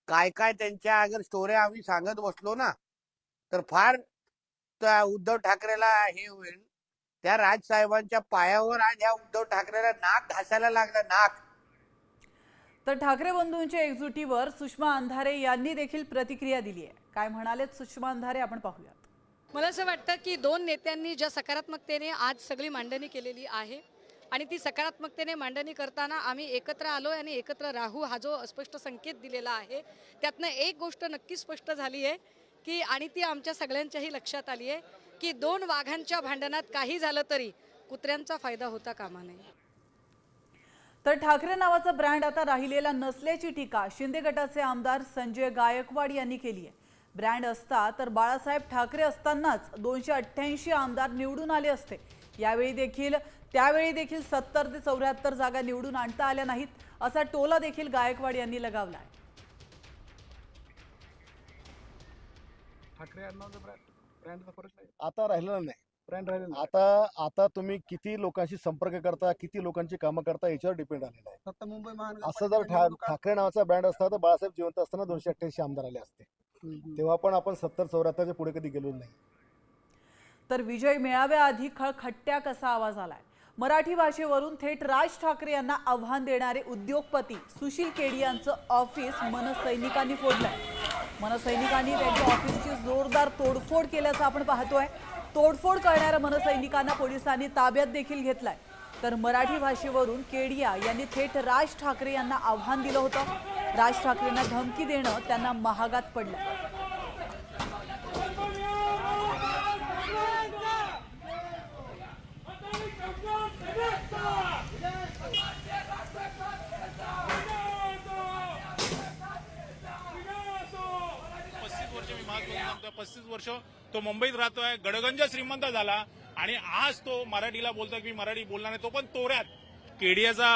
काय काय त्यांच्या अगर स्टोऱ्या आम्ही सांगत बसलो ना तर फार उद्धव ठाकरेला हे होईल. त्या राजसाहेबांच्या पायावर आज ह्या उद्धव ठाकरेला नाक घासायला लागलं, नाक. तर ठाकरे बंधूंच्या एकजुटीवर सुषमा अंधारे यांनी देखील प्रतिक्रिया दिली आहे. काय म्हणालेत सुषमा अंधारे आपण पाहूयात. मला असं वाटतं की दोन नेत्यांनी ज्या सकारात्मकतेने आज सगळी मांडणी केलेली आहे आणि ती सकारात्मकतेने मांडणी करताना आम्ही एकत्र आलो आणि एकत्र राहू हा जो स्पष्ट संकेत दिलेला आहे त्यातनं एक गोष्ट नक्की स्पष्ट झाली आहे की आणि ती आमच्या सगळ्यांच्याही लक्षात आली आहे की दोन वाघांच्या भांडणात काही झालं तरी कुत्र्यांचा फायदा होता कामा नये. तर ठाकरे नावाचा ब्रँड आता राहिलेला नसल्याची टीका शिंदे गटाचे आमदार संजय गायकवाड यांनी केली आहे. ब्रँड असता तर बाळासाहेब ठाकरे असतानाच 288 आमदार निवडून आले असते. त्यावेळी देखील 70 ते 74 जागा निवडून आणता आल्या नाहीत असा टोला देखील गायकवाड यांनी लगावला आहे. आता राहिलेला नाही, ब्रँड राहिलेला आता तुम्ही किती लोकांशी संपर्क करता, किती लोकांची कामं करता याच्यावर डिपेंड आलेलं आहे. फक्त मुंबई असं जर ठाकरे नावाचा ब्रँड असता तर बाळासाहेब जिवंत असताना 288 आमदार आले असते. तेव्हा पण आपण 70-74 पुढे कधी गेलो नाही. तर विजय मेळाव्याआधी खळखट्ट्या कसा आवाज आलाय. मराठी भाषेवरून थेट राज ठाकरे यांना आव्हान देणारे उद्योगपती सुशील केडी यांचं ऑफिस मनसैनिकांनी फोडलंय. मनसैनिकांनी त्यांच्या ऑफिसची जोरदार तोडफोड केल्याचं आपण पाहतोय. तोडफोड करणाऱ्या मनसैनिकांना पोलिसांनी ताब्यात देखील घेतलाय. तर मराठी भाषेवरून केडिया यांनी थेट राज ठाकरे यांना आव्हान दिलं होतं. राज ठाकरेंना धमकी देणं त्यांना महागात पडलं. मी 35 वर्ष तो मुंबईत राहतोय, गडगंज श्रीमंत झाला आणि आज तो मराठीला बोलतोय की मी मराठी बोलणार नाही. तो पण तोऱ्यात. केडियाचा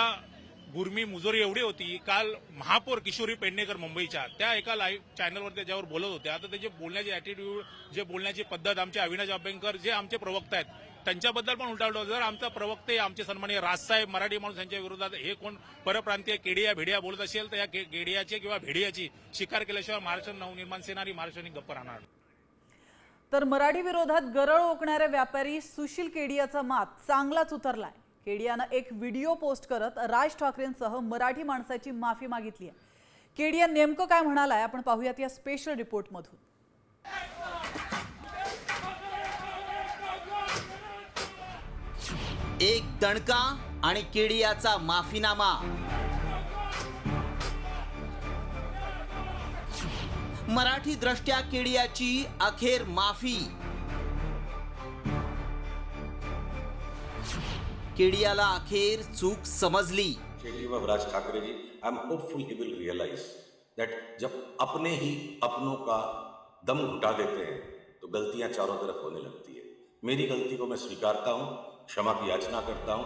गुरमी मुजोरी एवढी होती. काल महापौर किशोरी पेडणेकर मुंबईच्या त्या एका लाईव्ह चॅनलवर त्याच्यावर बोलत होत्या. आता त्याचे बोलण्याची ॲटिट्यूड, जे बोलण्याची पद्धत, आमचे अविनाश अभ्यंकर जे आमचे प्रवक्ता आहेत त्यांच्याबद्दल पण उलटा. जर आमचा प्रवक्ते आमचे सन्माननीय राजसाहेब मराठी माणूस यांच्या विरोधात हे कोण परप्रांतीय केडिया भेडिया बोलत असेल तर या केडियाची किंवा भेडियाची शिकार केल्याशिवाय महाराष्ट्र नवनिर्माण सेना आणि महाराष्ट्राने गप्प राहणार. तर मराठी विरोधात गरळ ओकणाऱ्या व्यापारी सुशील केडियाचा मात चांगलाच उतरलाय. केडियानं एक व्हिडिओ पोस्ट करत राज ठाकरेंसह मराठी माणसाची माफी मागितली आहे. केडिया नेमकं काय म्हणालाय आपण पाहूयात या स्पेशल रिपोर्टमधून. एक दणका आणि केडियाचा माफीनामा. मराठी दृष्ट्या केडियाची अखेर माफी. केडियाला अखेर चूक समजली. Raj Thackeray ji, I am hopeful he will realise that जब अपने ही अपनों का दम घुटा देते हैं तो गलतियां चारों तरफ होने लगती है. मेरी गलती को मैं स्वीकारता हूं, क्षमा की याचना करता हूं.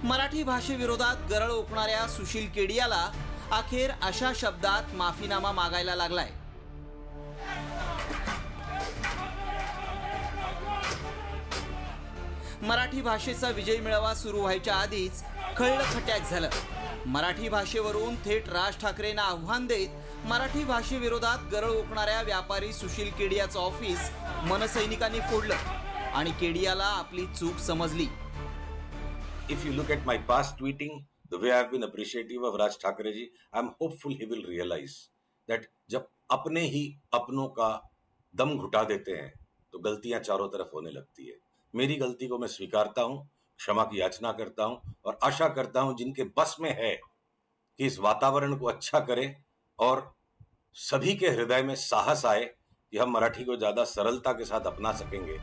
मराठी भाषेविरोधात गरळ ओकणाऱ्या सुशील केडियाला अखेर अशा शब्दात माफीनामा मागायला लागलाय. मराठी भाषेचा विजय मेळावा सुरू व्हायच्या आधीच खळखट्याक झालं. मराठी भाषेवरून थेट राज ठाकरेंना आव्हान देत मराठी भाषेविरोधात गरळ ओकणाऱ्या व्यापारी सुशील केडियाचं ऑफिस मनसैनिकांनी फोडलं आणि केडियाला आपली चूक समजली. If you look at my past tweeting, the way I've been appreciative of Raj Thakre ji, I'm hopeful he will realize that जब अपने ही अपनों का दम घुटा देते हैं तो गलतियां चारों तरफ होने लगती है. मेरी गलती को मैं स्वीकारता हूं, क्षमा की याचना करता हूं और आशा करता हूं जिनके बस में है कि इस वातावरण को अच्छा करें और सभी के हृदय में साहस आए कि हम मराठी को ज्यादा सरलता के साथ अपना सकेंगे।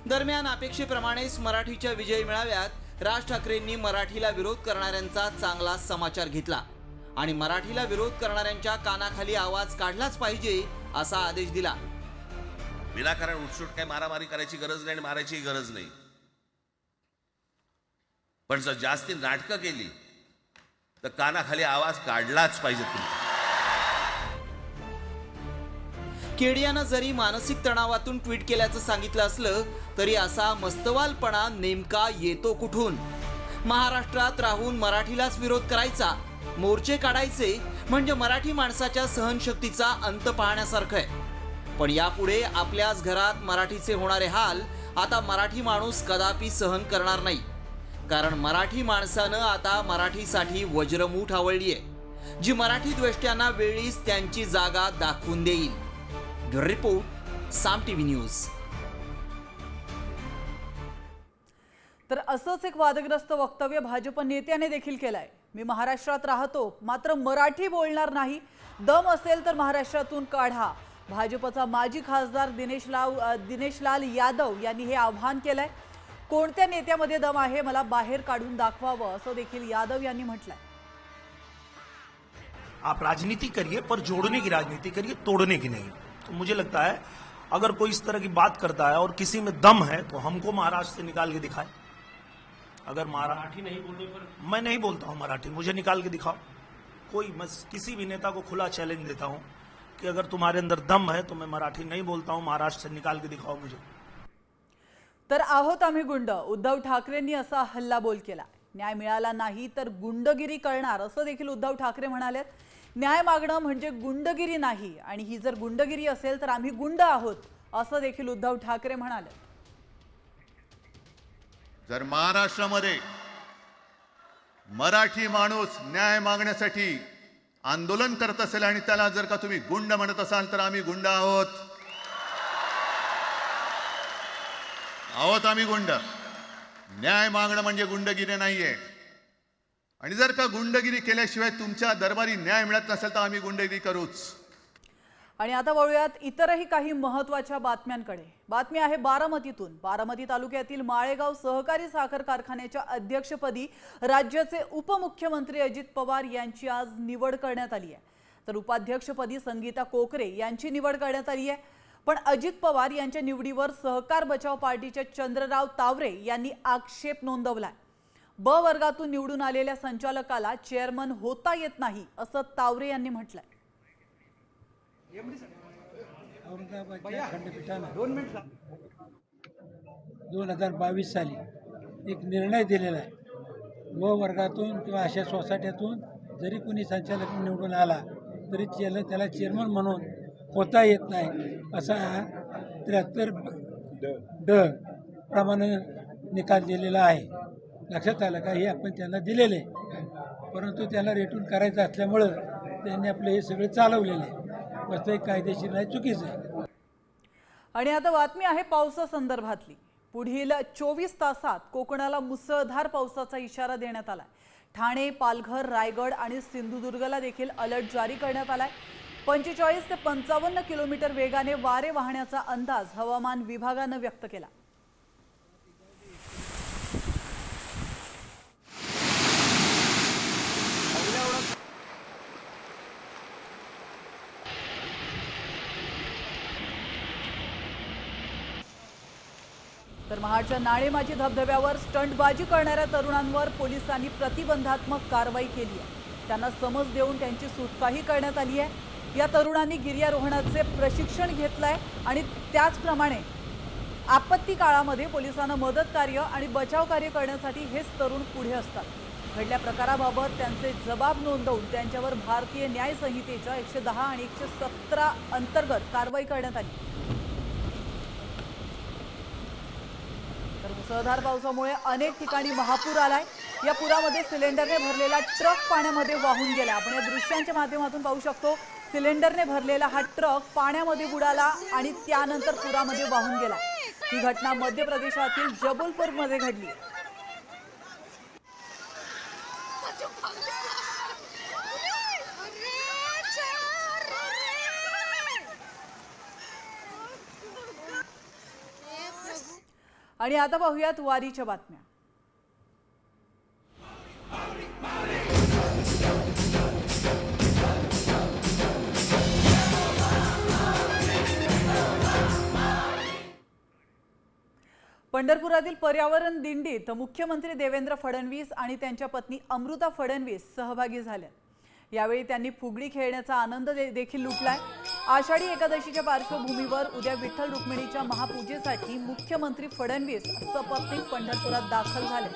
दरम्यान अपेक्षेप्रमाणेच मराठीच्या विजयी मेळाव्यात राज ठाकरेंनी मराठीला विरोध करणाऱ्यांचा चांगला समाचार घेतला आणि मराठीला विरोध करणाऱ्यांच्या कानाखाली आवाज काढलाच पाहिजे असा आदेश दिला। विनाकारण उठसूट काही मारामारी करायची गरज नाही आणि मारायची गरज नाही, पण जर जास्ती नाटकं केली तर कानाखाली आवाज काढलाच पाहिजे तुम्ही। केडियानं जरी मानसिक तणावातून ट्विट केल्याचं सांगितलं असलं तरी असा मस्तवालपणा नेमका येतो कुठून? महाराष्ट्रात राहून मराठीलाच विरोध करायचा, मोर्चे काढायचे म्हणजे मराठी माणसाच्या सहनशक्तीचा अंत पाहण्यासारखं आहे। पण यापुढे आपल्याच घरात मराठीचे होणारे हाल आता मराठी माणूस कदापि सहन करणार नाही, कारण मराठी माणसानं आता मराठीसाठी वज्रमूठ आवळली आहे, जी मराठी द्वेष्ट्यांना वेळीच त्यांची जागा दाखवून देईल। ब्युरो रिपोर्ट, साम टीव्ही न्यूज। तर असंच एक वादग्रस्त वक्तव्य भाजप नेत्याने देखील केलंय। मी महाराष्ट्रात राहतो मात्र मराठी बोलणार नाही, दम असेल तर महाराष्ट्रातून काढा। भाजपचा माजी खासदार दिनेशलाल यादव यांनी हे आव्हान केलंय। कोणत्या नेत्यामध्ये दम आहे मला बाहेर काढून दाखवावं असं देखील यादव यांनी म्हटलंय। आप राजनीति करिए पर जोड़ने की राजनीति करिए, तोड़ने की नहीं। तो मुझे लगता है अगर कोई इस तरह की बात करता है और किसी में दम है तो हमको महाराष्ट्र से निकाल के दिखाए। अगर मराठी नहीं बोलने पर मैं नहीं बोलता हूं मराठी, मुझे निकाल के दिखाओ कोई। मैं किसी भी नेता को खुला चैलेंज देता हूं कि अगर तुम्हारे अंदर दम है तो मैं मराठी नहीं बोलता हूं, महाराष्ट्र से निकाल के दिखाओ मुझे। तर आहोत आम्ही गुंड, उद्धव ठाकरेंनी असा हल्लाबोल केला। न्याय मिळाला नाही तर गुंडगिरी करणार असं देखील उद्धव ठाकरे म्हणालेत। न्याय मागणं म्हणजे गुंडगिरी नाही आणि ही जर गुंडगिरी असेल तर आम्ही गुंड आहोत असं देखील उद्धव ठाकरे म्हणाले। जर महाराष्ट्रामध्ये मराठी माणूस न्याय मागण्यासाठी आंदोलन करत असेल आणि त्याला जर का तुम्ही गुंड म्हणत असाल तर आम्ही गुंड आहोत, आम्ही गुंड। न्याय मागणं म्हणजे गुंडगिरी नाहीये आणि जर का गुंडगिरी केल्याशिवाय तुमच्या दरबारी न्याय मिळत नसेल तर आम्ही गुंडगिरी करूच। आणि आता वळूयात इतरही काही महत्त्वाच्या बातम्यांकडे। बातमी आहे बारामतीतून। बारामती तालुक्यातील माळेगाव सहकारी साखर कारखान्याच्या अध्यक्षपदी राज्याचे उपमुख्यमंत्री अजित पवार यांची आज निवड करण्यात आली आहे, तर उपाध्यक्षपदी संगीता कोकरे यांची निवड करण्यात आली आहे। पण अजित पवार यांच्या निवडीवर सहकार बचाव पार्टीच्या चंद्रराव तावरे यांनी आक्षेप नोंदवलाय। ब वर्गातून निवडून आलेल्या संचालकाला चेअरमन होता येत नाही असं तावरे यांनी म्हटलंय। औरंगाबादच्या खंडपीठानं 2022 साली एक निर्णय दिलेला आहे। व वर्गातून किंवा अशा सोसायट्यातून जरी कोणी संचालक निवडून आला तरी त्याला चेअरमन म्हणून होता येत नाही असा 73 ड प्रमाणे निकाल दिलेला आहे। लक्षात आलं का? हे आपण त्यांना दिलेले, परंतु त्यांना रेटून करायचं असल्यामुळं त्यांनी आपलं हे सगळं चालवलेलं आहे। वास्तविक कायदेशीर नाही, चुकीचं आहे। आणि आता बातमी आहे पावसासंदर्भातली। पुढील 24 तासात कोकणाला मुसळधार पावसाचा इशारा देण्यात आलाय। ठाणे, पालघर, रायगड आणि सिंधुदुर्गला देखील अलर्ट जारी करण्यात आलाय। 45 ते 55 किलोमीटर वेगाने वारे वाहण्याचा अंदाज हवामान विभागानं व्यक्त केला। तर महाडच्या नाळेमाची धबधब्यावर स्टंटबाजी करणाऱ्या तरुणांवर पोलिसांनी प्रतिबंधात्मक कारवाई केली आहे। त्यांना समज देऊन त्यांची सुटकाही करण्यात आली आहे। या तरुणांनी गिर्यारोहणाचे प्रशिक्षण घेतलंय आणि त्याचप्रमाणे आपत्ती काळामध्ये पोलिसांना मदत कार्य आणि बचाव कार्य करण्यासाठी हेच तरुण पुढे असतात। घडल्या प्रकाराबाबत त्यांचे जबाब नोंदवून त्यांच्यावर भारतीय न्याय संहितेच्या 110 आणि 117 अंतर्गत कारवाई करण्यात आली। तर मुसळधार पावसामुळे अनेक ठिकाणी महापूर आलाय। या पुरामध्ये सिलेंडरने भरलेला ट्रक पाण्यामध्ये वाहून गेला। आपण या दृश्यांच्या माध्यमातून पाहू शकतो, सिलेंडरने भरलेला हा ट्रक पाण्यामध्ये बुडाला आणि त्यानंतर पुरामध्ये वाहून गेला। ही घटना मध्य प्रदेशातील जबलपूरमध्ये घडली. आणि आता पाहूयात वारीच्या बातम्या. पंढरपुरातील पर्यावरण दिंडीत मुख्यमंत्री देवेंद्र फडणवीस आणि त्यांच्या पत्नी अमृता फडणवीस सहभागी झाल्या. यावेळी त्यांनी फुगडी खेळण्याचा आनंद देखील लुटलाय. आषाढी एकादशीच्या पार्श्वभूमीवर उद्या विठ्ठल रुक्मिणीच्या महापूजेसाठी मुख्यमंत्री फडणवीस सपत्नीक पंढरपुरात दाखल झाले.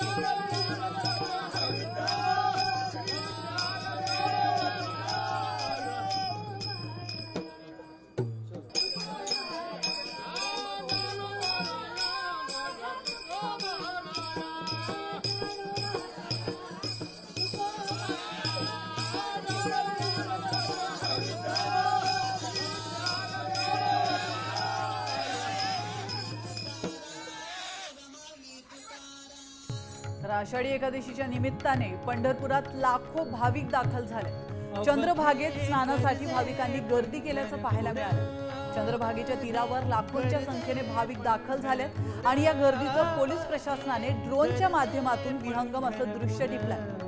तर आषाढी एकादशीच्या निमित्ताने पंढरपुरात लाखो भाविक दाखल झाले. चंद्रभागेत स्नानासाठी भाविकांनी गर्दी केल्याचं पाहायला मिळालं. चंद्रभागेच्या तीरावर लाखोंच्या संख्येने भाविक दाखल झालेत आणि या गर्दीचं पोलीस प्रशासनाने ड्रोनच्या माध्यमातून विहंगम असं दृश्य टिपलंय.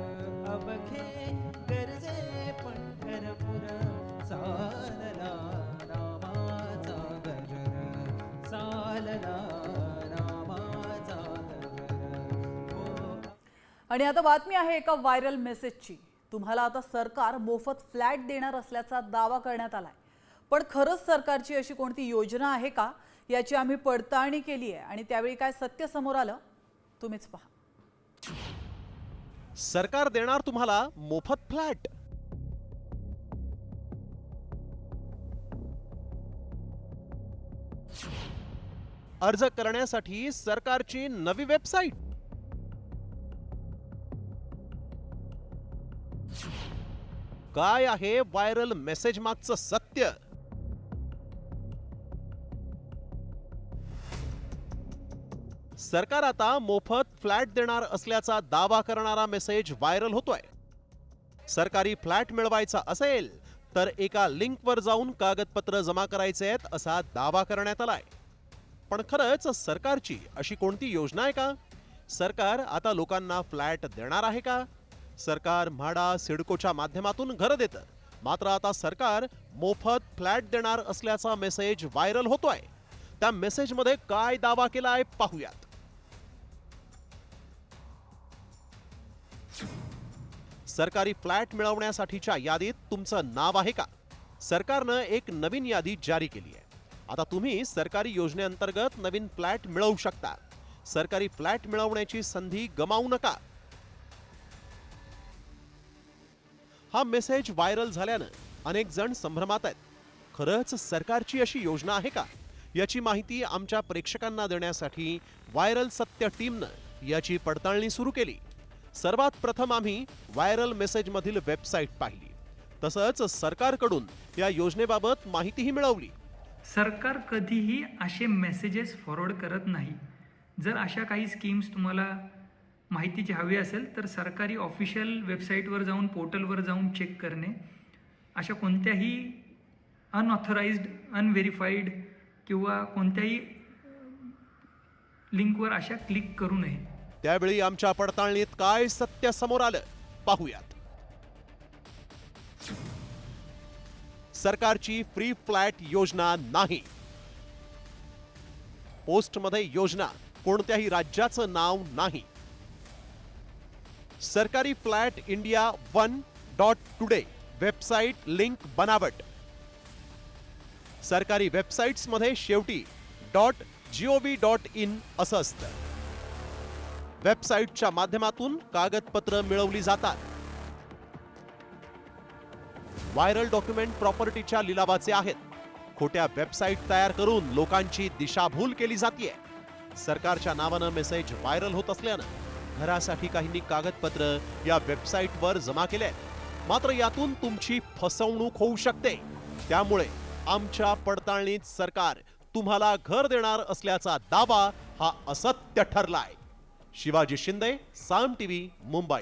आणि आता बातमी आहे एका व्हायरल मेसेजची. तुम्हाला आता सरकार मोफत फ्लॅट देणार असल्याचा दावा करण्यात आलाय. पण खरंच सरकारची अशी कोणती योजना आहे का याची आम्ही पडताळणी केली आहे आणि त्यावेळी काय सत्य समोर आलं तुम्हीच पहा. सरकार देणार तुम्हाला मोफत फ्लॅट. अर्ज करण्यासाठी सरकारची नवी वेबसाईट. काय आहे व्हायरल मेसेज मागचं सत्य? सरकार आता मोफत फ्लॅट देणार असल्याचा दावा करणारा मेसेज व्हायरल होतोय. सरकारी फ्लॅट मिळवायचा असेल तर एका लिंकवर जाऊन कागदपत्र जमा करायचे आहेत असा दावा करण्यात आलाय. पण खरंच सरकारची अशी कोणती योजना आहे का? सरकार आता लोकांना फ्लॅट देणार आहे का? सरकार म्हाडा सिडकोच्या माध्यमातून घरं देतं, मात्र आता सरकार मोफत फ्लॅट देणार असल्याचा मेसेज व्हायरल होतोय. त्या मेसेजमध्ये काय दावा केलाय पाहूयात. सरकारी फ्लॅट मिळवण्यासाठीच्या यादीत तुमचं नाव आहे का? सरकारनं एक नवीन यादी जारी केली आहे. आता तुम्ही सरकारी योजनेअंतर्गत नवीन फ्लॅट मिळवू शकता. सरकारी फ्लॅट मिळवण्याची संधी गमावू नका. हा मेसेज व्हायरल झाल्यानं अनेक जण संभ्रमात आहेत. खरंच सरकारची अशी योजना आहे का याची माहिती आमच्या प्रेक्षकांना देण्यासाठी व्हायरल सत्य टीमनं याची पडताळणी सुरू केली. सर्वात प्रथम आम्ही व्हायरल मेसेजमधील वेबसाईट पाहिली. तसंच सरकारकडून या योजनेबाबत माहितीही मिळवली. सरकार कधीही असे मेसेजेस फॉरवर्ड करत नाही. जर अशा काही स्कीम्स तुम्हाला माहितीची हवी असेल तर सरकारी ऑफिशियल वेबसाईटवर जाऊन पोर्टलवर जाऊन चेक करणे. अशा कोणत्याही अनऑथराइज्ड अनव्हेरीफाईड किंवा कोणत्याही लिंकवर अशा क्लिक करू नये. त्यावेळी आमच्या पडताळणीत काय सत्य समोर आलं पाहूयात. सरकारची फ्री फ्लॅट योजना नाही. पोस्टमध्ये योजना कोणत्याही राज्याचं नाव नाही. सरकारी flat India 1.today website link बनावट. सरकारी वेबसाईट्समध्ये शेवटी .gov.in असं असतं. वेबसाईटच्या माध्यमातून कागदपत्र मिळवली जातात. व्हायरल डॉक्युमेंट प्रॉपर्टीच्या लिलावाचे आहेत. खोट्या वेबसाईट तयार करून लोकांची दिशाभूल केली जाते. सरकारच्या नावानं मेसेज व्हायरल होत असल्यानं घरासाठी काहींनी कागदपत्र या वेबसाईटवर जमा केले आहेत. मात्र यातून तुमची फसवणूक होऊ शकते. त्यामुळे आमच्या पडताळणीत सरकार तुम्हाला घर देणार असल्याचा दावा हा असत्य ठरलाय. शिवाजी शिंदे, साम टीव्ही, मुंबई.